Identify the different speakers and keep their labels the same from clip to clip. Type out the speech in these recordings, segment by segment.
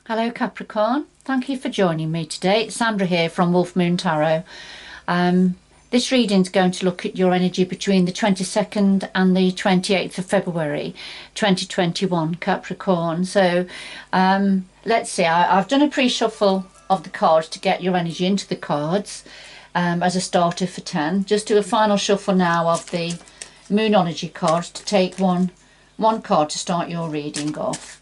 Speaker 1: Hello Capricorn, thank you for joining me today. It's Sandra here from Wolf Moon Tarot. This reading is going to look at your energy between the 22nd and the 28th of February 2021, Capricorn. So let's see, I've done a pre-shuffle of the cards to get your energy into the cards as a starter for 10. Just do a final shuffle now of the Moonology cards to take one card to start your reading off.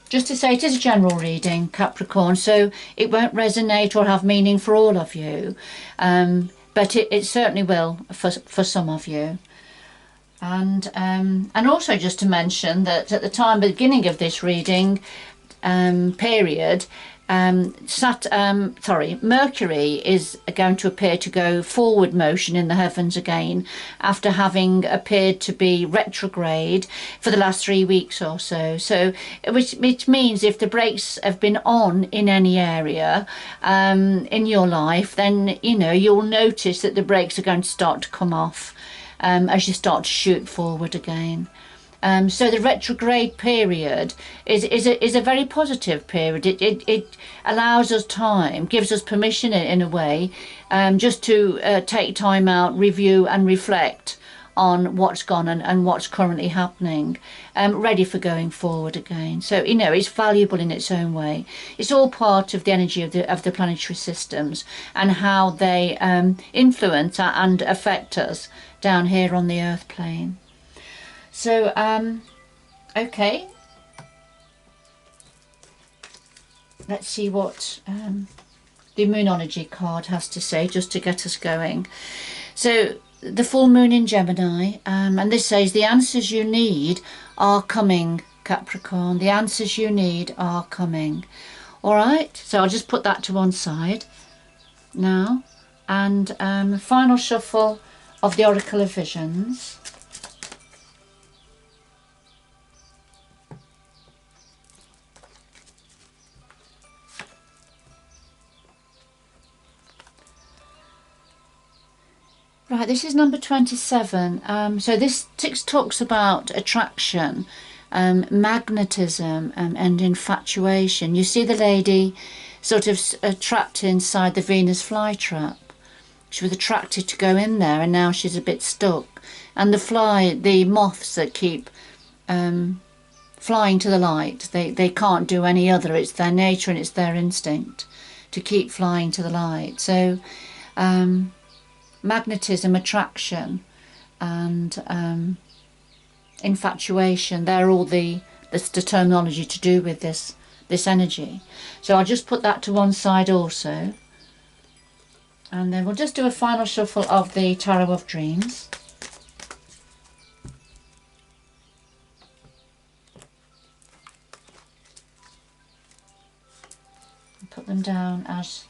Speaker 1: Just to say, it is a general reading, Capricorn, so it won't resonate or have meaning for all of you, but it certainly will for some of you. And also just to mention that at the beginning of this reading period, Mercury is going to appear to go forward motion in the heavens again after having appeared to be retrograde for the last 3 weeks or so. So which means if the brakes have been on in any area in your life, then you'll notice that the brakes are going to start to come off as you start to shoot forward again. So the retrograde period is a very positive period. It allows us time, gives us permission in a way, just to take time out, review and reflect on what's gone and what's currently happening, ready for going forward again. So it's valuable in its own way. It's all part of the energy of the planetary systems and how they influence and affect us down here on the earth plane. So, okay, let's see what the Moonology card has to say, just to get us going. So, the full moon in Gemini, and this says, the answers you need are coming, Capricorn. The answers you need are coming. All right, so I'll just put that to one side now. And final shuffle of the Oracle of Visions. Right, this is number 27. So this talks about attraction, magnetism, and infatuation. You see the lady sort of trapped inside the Venus flytrap. She was attracted to go in there, and now she's a bit stuck. And the moths that keep flying to the light, they can't do any other. It's their nature and it's their instinct to keep flying to the light. So magnetism, attraction and infatuation, they're all the terminology to do with this energy. So I'll just put that to one side also, and then we'll just do a final shuffle of the Tarot of Dreams. Put them down as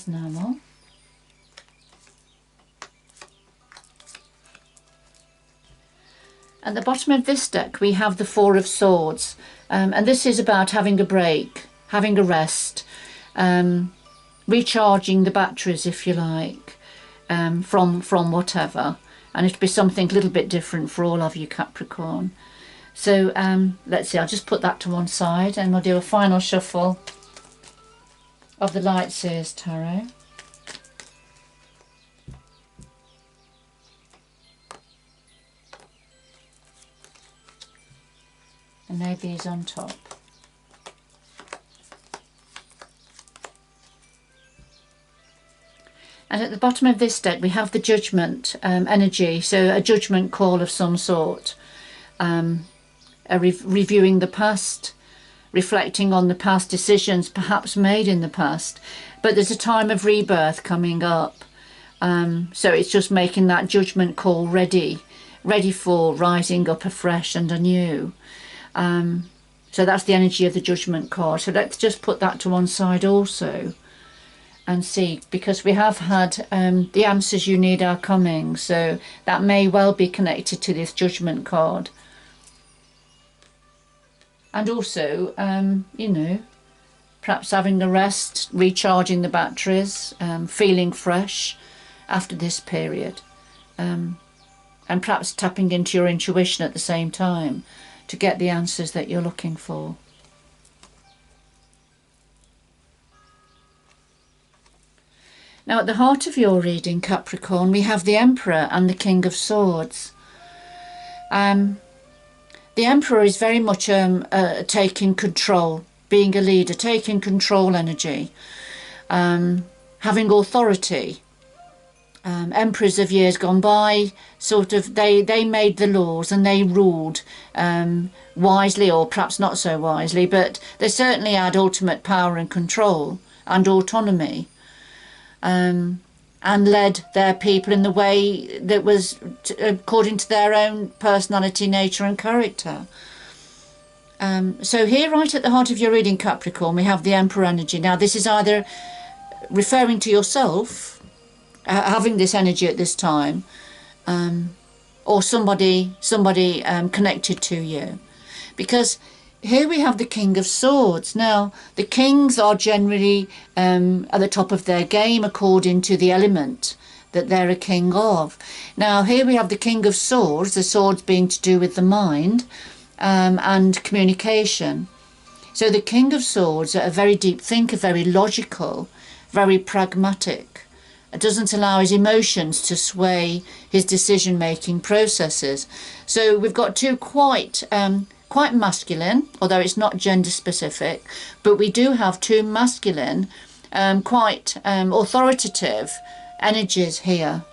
Speaker 1: normal. At the bottom of this deck we have the Four of Swords, and this is about having a break, having a rest, recharging the batteries, if you like, from whatever, and it'll be something a little bit different for all of you, Capricorn. So let's see, I'll just put that to one side and we'll do a final shuffle of the Light Seers Tarot. And lay these on top. And at the bottom of this deck we have the Judgment energy, so a judgment call of some sort, reviewing the past, reflecting on the past decisions perhaps made in the past, but there's a time of rebirth coming up, so it's just making that judgment call ready for rising up afresh and anew. So that's the energy of the Judgment card. So let's just put that to one side also and see, because we have had the answers you need are coming, so that may well be connected to this Judgment card. And also, perhaps having a rest, recharging the batteries, feeling fresh after this period, and perhaps tapping into your intuition at the same time to get the answers that you're looking for. Now at the heart of your reading, Capricorn, we have the Emperor and the King of Swords. The Emperor is very much taking control, being a leader, taking control energy, having authority. Emperors of years gone by, sort of, they made the laws and they ruled wisely, or perhaps not so wisely, but they certainly had ultimate power and control and autonomy, and led their people in the way that was according to their own personality, nature and character. So here, right at the heart of your reading, Capricorn, we have the Emperor energy. Now this is either referring to yourself, having this energy at this time, or somebody connected to you, because here we have the King of Swords. Now the kings are generally at the top of their game according to the element that they're a king of. Now here we have the King of Swords, the swords being to do with the mind and communication. So the King of Swords, a very deep thinker, very logical, very pragmatic. It doesn't allow his emotions to sway his decision-making processes. So we've got two quite masculine, although it's not gender specific, but we do have two masculine, quite authoritative energies here.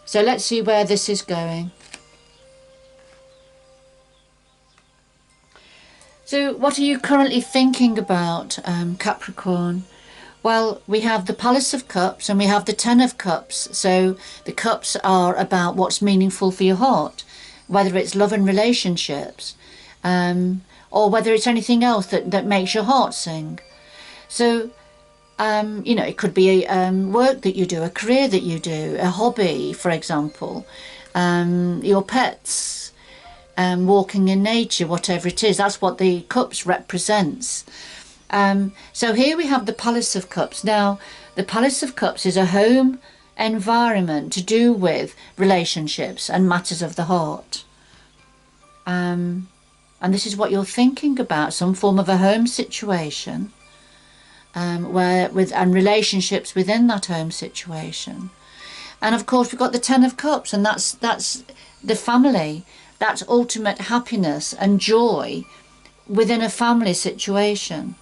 Speaker 1: So let's see where this is going. So what are you currently thinking about, Capricorn? Well, we have the Palace of Cups and we have the Ten of Cups. So the cups are about what's meaningful for your heart, whether it's love and relationships, or whether it's anything else that makes your heart sing. So, you know, it could be work that you do, a career that you do, a hobby, for example, your pets, walking in nature, whatever it is. That's what the cups represents. So here we have the Palace of Cups. Now, the Palace of Cups is a home environment to do with relationships and matters of the heart. And this is what you're thinking about, some form of a home situation, and relationships within that home situation. And of course, we've got the Ten of Cups, and that's the family. That's ultimate happiness and joy within a family situation.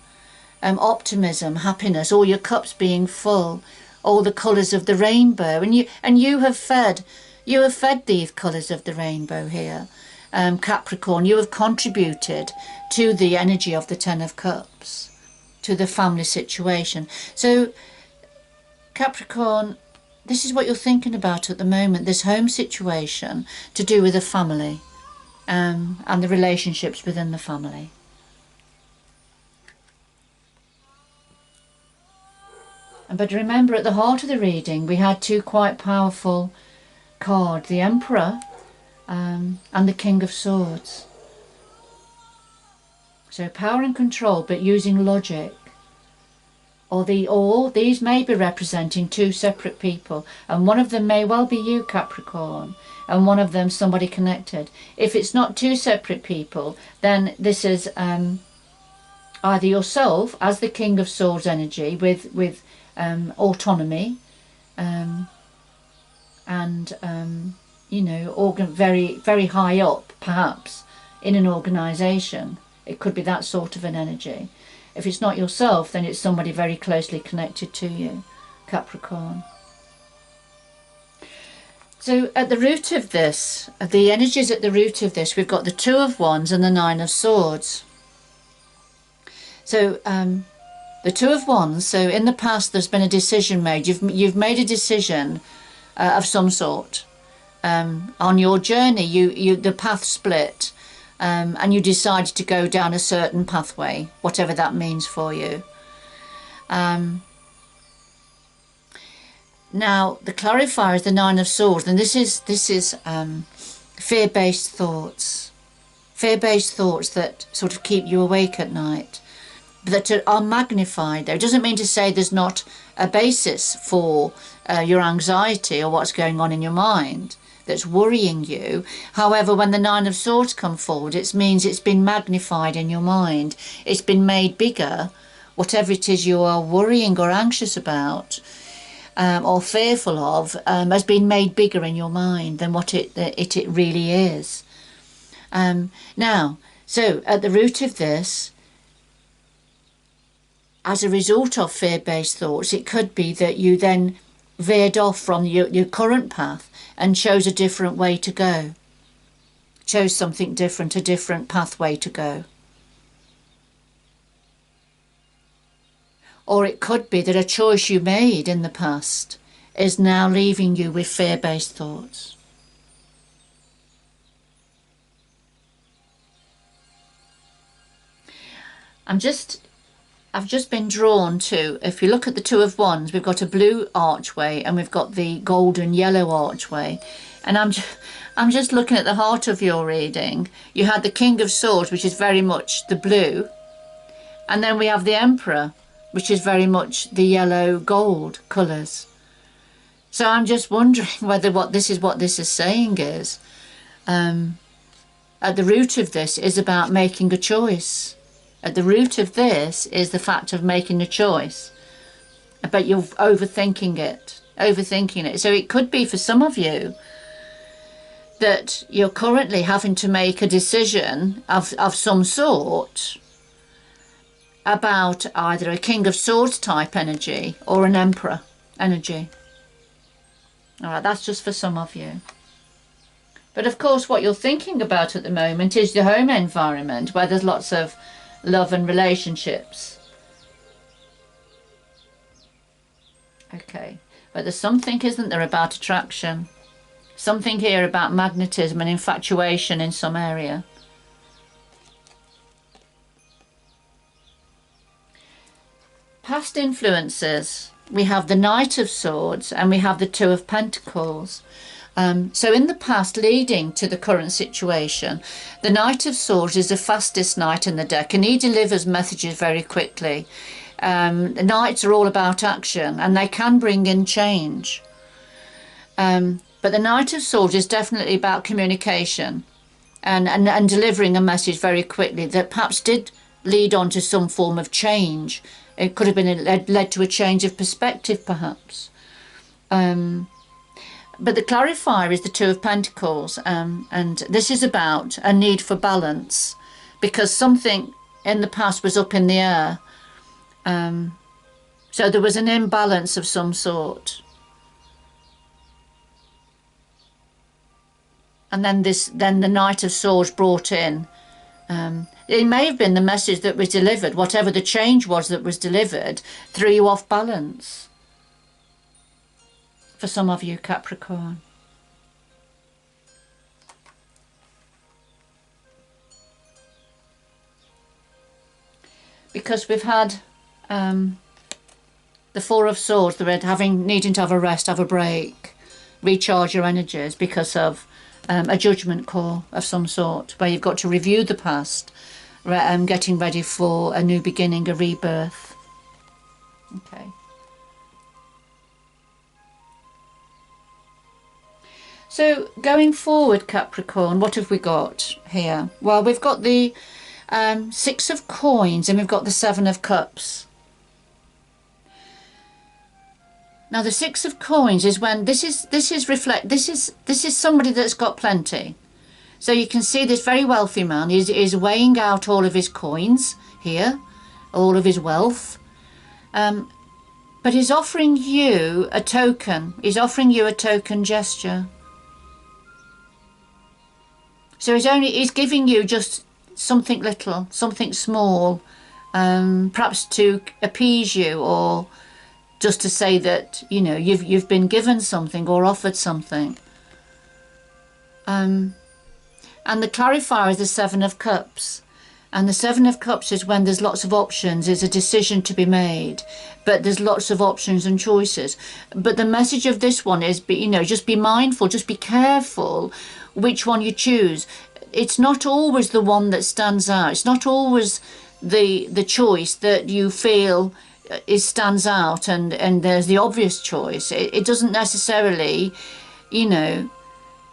Speaker 1: Optimism, happiness, all your cups being full, all the colours of the rainbow, and you have fed these colours of the rainbow here, Capricorn. You have contributed to the energy of the Ten of Cups, to the family situation. So Capricorn, this is what you're thinking about at the moment, this home situation to do with the family, and the relationships within the family. But remember, at the heart of the reading, we had two quite powerful cards, the Emperor and the King of Swords. So power and control, but using logic. Or these may be representing two separate people, and one of them may well be you, Capricorn, and one of them somebody connected. If it's not two separate people, then this is either yourself as the King of Swords energy with autonomy, and you know, very, very high up, perhaps in an organisation. It could be that sort of an energy. If it's not yourself, then it's somebody very closely connected to you, Capricorn. So at the root of this, the energies at the root of this, we've got the Two of Wands and the Nine of Swords. So the Two of Wands, so in the past there's been a decision made. You've made a decision of some sort. On your journey, the path split, and you decided to go down a certain pathway, whatever that means for you. Now the clarifier is the Nine of Swords, and this is fear-based thoughts. Fear-based thoughts that sort of keep you awake at night, but that are magnified. Though it doesn't mean to say there's not a basis for your anxiety or what's going on in your mind that's worrying you. However, when the Nine of Swords come forward, it means it's been magnified in your mind. It's been made bigger, whatever it is you are worrying or anxious about. or fearful of has been made bigger in your mind than what it really is. Now, so at the root of this, as a result of fear-based thoughts, it could be that you then veered off from your current path and chose a different way to go. Chose something different, a different pathway to go. Or it could be that a choice you made in the past is now leaving you with fear-based thoughts. I've just been drawn to, if you look at the Two of Wands, we've got a blue archway and we've got the golden yellow archway. And I'm just looking at the heart of your reading. You had the King of Swords, which is very much the blue. And then we have the Emperor, which is very much the yellow gold colours. So I'm just wondering whether what this is saying is, at the root of this is about making a choice. At the root of this is the fact of making a choice. But you're overthinking it. So it could be for some of you that you're currently having to make a decision of some sort about either a King of Swords type energy or an Emperor energy. All right, that's just for some of you. But of course, what you're thinking about at the moment is the home environment, where there's lots of love and relationships. Okay, but there's something, isn't there, about attraction? Something here about magnetism and infatuation in some area. Past influences. We have the Knight of Swords and we have the Two of Pentacles. So in the past, leading to the current situation, the Knight of Swords is the fastest knight in the deck, and he delivers messages very quickly. The knights are all about action, and they can bring in change. But the Knight of Swords is definitely about communication and delivering a message very quickly that perhaps did lead on to some form of change. It could have been led to a change of perspective, perhaps. But the clarifier is the Two of Pentacles, and this is about a need for balance, because something in the past was up in the air. So there was an imbalance of some sort. And then the Knight of Swords brought in. It may have been the message that was delivered, whatever the change was that was delivered, threw you off balance. For some of you, Capricorn. Because we've had the Four of Swords, the red, needing to have a rest, have a break, recharge your energies because of a judgment call of some sort, where you've got to review the past, getting ready for a new beginning, a rebirth. Okay. So going forward, Capricorn, what have we got here? Well, we've got the Six of Coins and we've got the Seven of Cups. Now the Six of Coins is when this is somebody that's got plenty. So you can see this very wealthy man is weighing out all of his coins here, all of his wealth. But he's offering you a token. He's offering you a token gesture. So he's giving you just something little, something small, perhaps to appease you, or just to say that, you know, you've been given something or offered something. And the clarifier is the Seven of Cups. And the Seven of Cups is when there's lots of options, there's a decision to be made, but there's lots of options and choices. But the message of this one is, just be mindful, just be careful which one you choose. It's not always the one that stands out. It's not always the choice that you feel stands out and there's the obvious choice. It doesn't necessarily,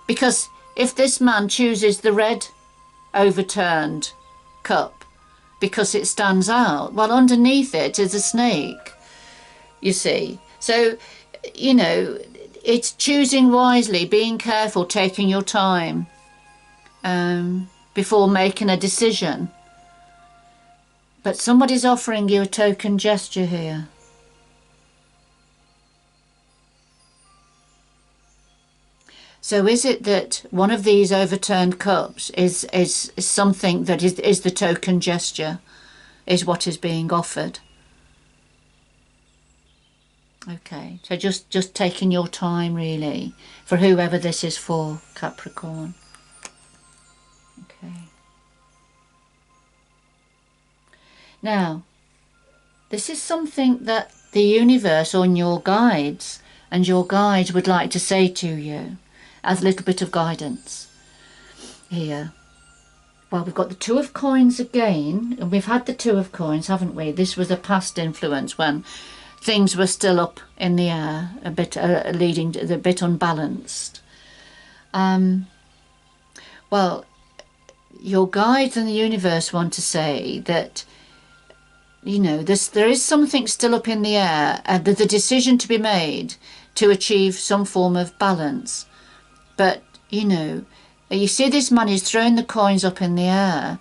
Speaker 1: because if this man chooses the red overturned cup because it stands out, well, underneath it is a snake, you see. So you know, it's choosing wisely, being careful, taking your time before making a decision. But somebody's offering you a token gesture here. So is it that one of these overturned cups is something that is the token gesture, is what is being offered? Okay, so just taking your time really, for whoever this is for, Capricorn. Okay. Now, this is something that the universe or your guides would like to say to you as a little bit of guidance here. Well, we've got the Two of Coins again, and we've had the Two of Coins, haven't we? This was a past influence when things were still up in the air, a bit leading to a bit unbalanced. Well, your guides and the universe want to say that, you know, there is something still up in the air, there's a decision to be made to achieve some form of balance. But, you know, you see this man is throwing the coins up in the air.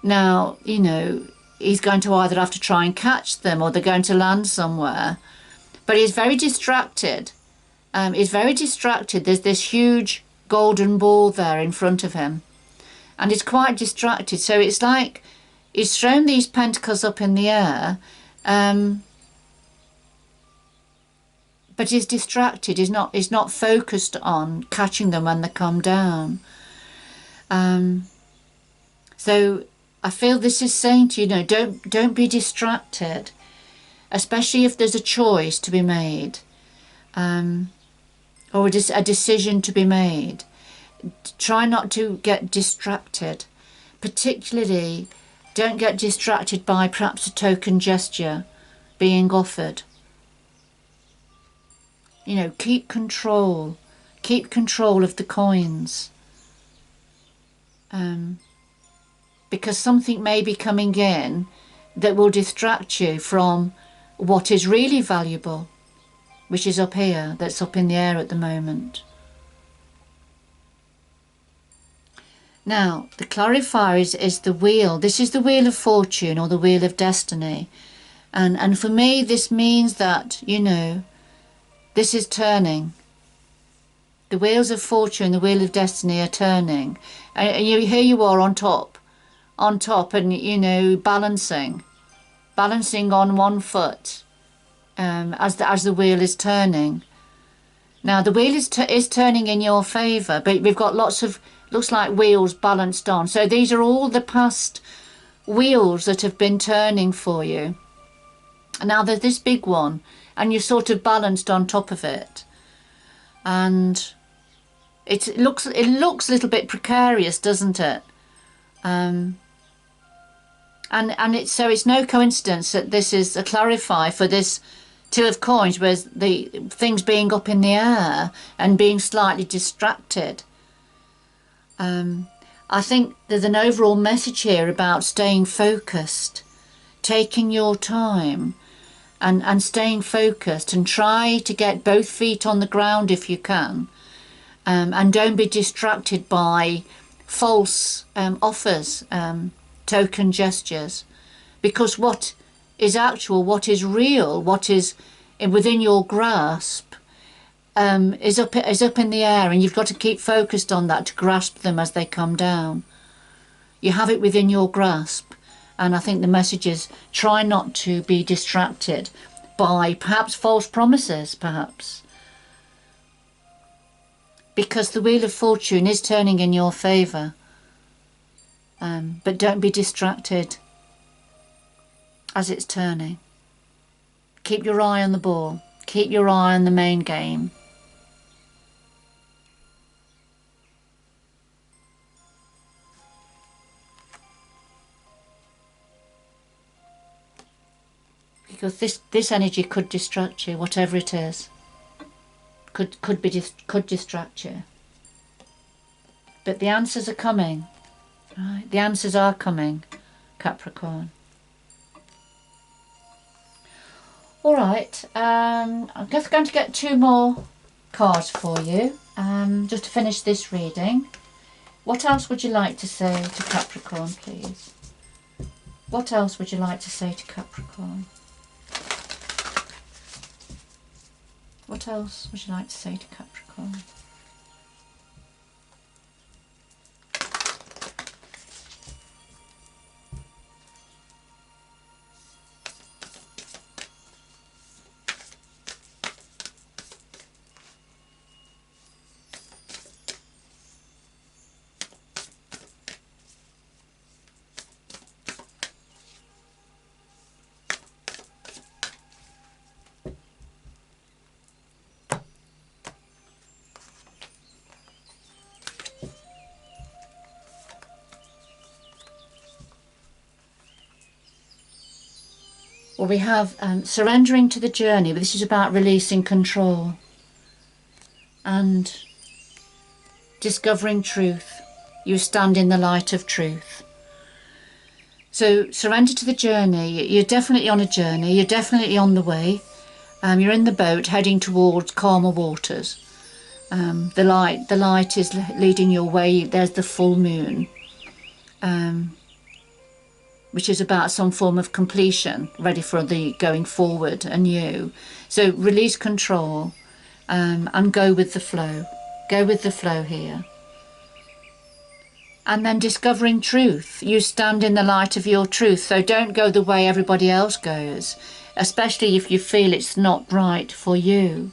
Speaker 1: Now, you know, he's going to either have to try and catch them or they're going to land somewhere. But he's very distracted. He's very distracted. There's this huge golden ball there in front of him. And he's quite distracted. So it's like he's thrown these pentacles up in the air, but he's distracted. He's not focused on catching them when they come down. So I feel this is saying to you, you know, don't be distracted, especially if there's a choice to be made, or a decision to be made. Try not to get distracted. Particularly, don't get distracted by perhaps a token gesture being offered. You know, keep control of the coins, because something may be coming in that will distract you from what is really valuable, which is up here, that's up in the air at the moment. Now, the clarifier is the wheel. This is the wheel of fortune or the wheel of destiny. And for me, this means that, you know, this is turning. The wheels of fortune, the wheel of destiny are turning. And here you are on top, and, you know, balancing on one foot as the wheel is turning. Now, the wheel is turning in your favour, but we've got lots of, looks like wheels balanced on. So these are all the past wheels that have been turning for you. And now there's this big one, and you're sort of balanced on top of it. And it looks a little bit precarious, doesn't it? And it's no coincidence that this is a clarifier for this Two of Coins, where the things being up in the air and being slightly distracted. I think there's an overall message here about staying focused, taking your time, and staying focused, and try to get both feet on the ground if you can, and don't be distracted by false offers, token gestures, because what is actual, what is real, what is within your grasp is up in the air, and you've got to keep focused on that to grasp them as they come down. You have it within your grasp. And I think the message is try not to be distracted by perhaps false promises, perhaps. Because the Wheel of Fortune is turning in your favour. But don't be distracted as it's turning. Keep your eye on the ball. Keep your eye on the main game. Because this energy could distract you, whatever it is. Could distract you. But the answers are coming. Right? The answers are coming, Capricorn. All right, I'm just going to get 2 more cards for you, just to finish this reading. What else would you like to say to Capricorn, please? What else would you like to say to Capricorn? What else would you like to say to Capricorn? Well, we have surrendering to the journey, but this is about releasing control and discovering truth. You stand in the light of truth. So surrender to the journey. You're definitely on a journey. You're definitely on the way. You're in the boat heading towards calmer waters. The light is leading your way. There's the full moon, which is about some form of completion, ready for the going forward anew. So release control and go with the flow. Go with the flow here. And then discovering truth. You stand in the light of your truth, so don't go the way everybody else goes, especially if you feel it's not right for you.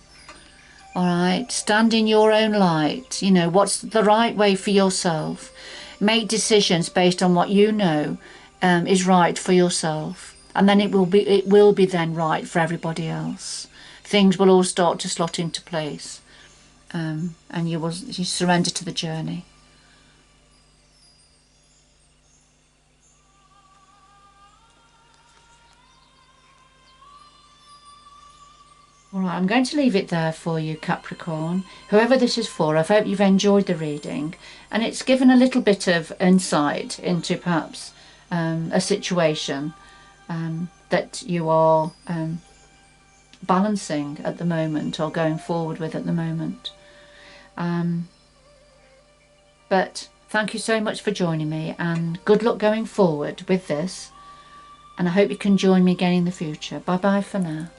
Speaker 1: All right, stand in your own light. You know, what's the right way for yourself. Make decisions based on what you know is right for yourself, and then it will be then right for everybody else. Things will all start to slot into place, and you surrender to the journey. All right, I'm going to leave it there for you, Capricorn. Whoever this is for, I hope you've enjoyed the reading, and it's given a little bit of insight into perhaps a situation that you are balancing at the moment or going forward with at the moment. But thank you so much for joining me, and good luck going forward with this, and I hope you can join me again in the future. Bye bye for now.